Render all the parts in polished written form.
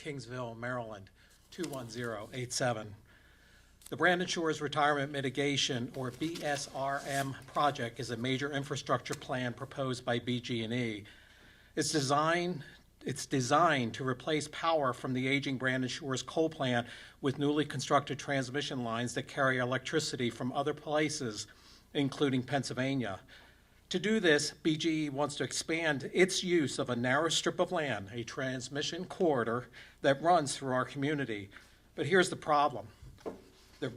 Kingsville, Maryland, 21087. The Brandon Shores Retirement Mitigation, or BSRM project, is a major infrastructure plan proposed by BG&E. It's designed to replace power from the aging Brandon Shores coal plant with newly constructed transmission lines that carry electricity from other places, including Pennsylvania. To do this, BGE wants to expand its use of a narrow strip of land, a transmission corridor that runs through our community. But here's the problem. They're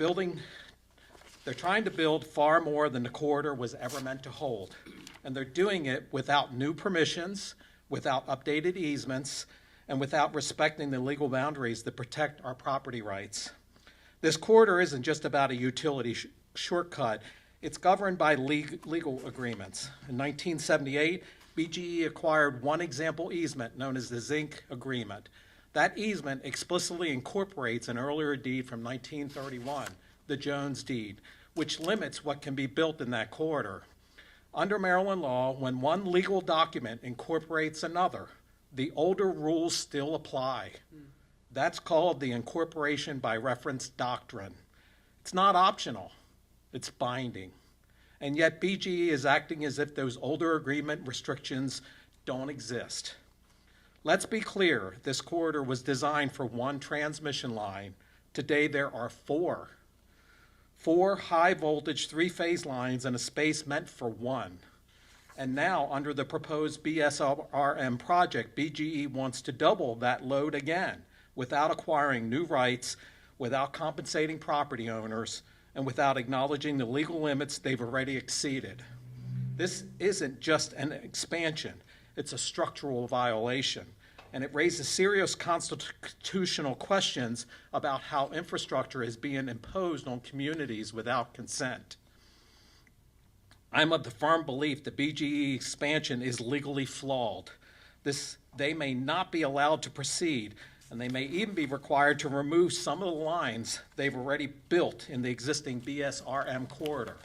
trying to build far more than the corridor was ever meant to hold. And they're doing it without new permissions, without updated easements, and without respecting the legal boundaries that protect our property rights. This corridor isn't just about a utility shortcut. It's governed by legal agreements. In 1978, BGE acquired one example easement known as the Zinc Agreement. That easement explicitly incorporates an earlier deed from 1931, the Jones Deed, which limits what can be built in that corridor. Under Maryland law, when one legal document incorporates another, the older rules still apply. That's called the incorporation by reference doctrine. It's not optional, it's binding. And yet BGE is acting as if those older agreement restrictions don't exist. Let's be clear, this corridor was designed for one transmission line. Today there are four. Four high voltage three-phase lines in a space meant for one. And now under the proposed BSRM project, BGE wants to double that load again without acquiring new rights, without compensating property owners, and without acknowledging the legal limits they've already exceeded. This isn't just an expansion, it's a structural violation, and it raises serious constitutional questions about how infrastructure is being imposed on communities without consent. I'm of the firm belief that BGE expansion is legally flawed. They may not be allowed to proceed, and they may even be required to remove some of the lines they've already built in the existing BSRM corridor.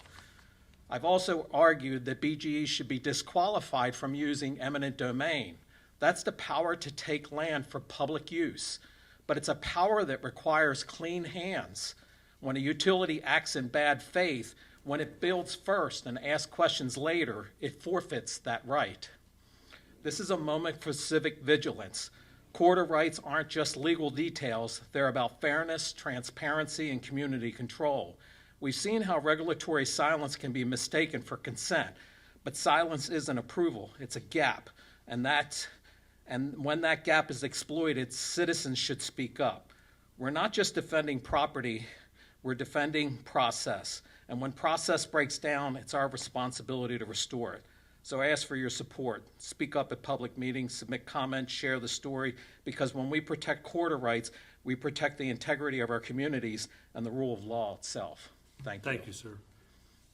I've also argued that BGE should be disqualified from using eminent domain. That's the power to take land for public use, but it's a power that requires clean hands. When a utility acts in bad faith, when it builds first and asks questions later, it forfeits that right. This is a moment for civic vigilance. Corridor rights aren't just legal details, they're about fairness, transparency, and community control. We've seen how regulatory silence can be mistaken for consent, but silence isn't approval, it's a gap. And when that gap is exploited, citizens should speak up. We're not just defending property, we're defending process. And when process breaks down, it's our responsibility to restore it. So I ask for your support. Speak up at public meetings, submit comments, share the story, because when we protect corridor rights, we protect the integrity of our communities and the rule of law itself. Thank you. Thank you, sir.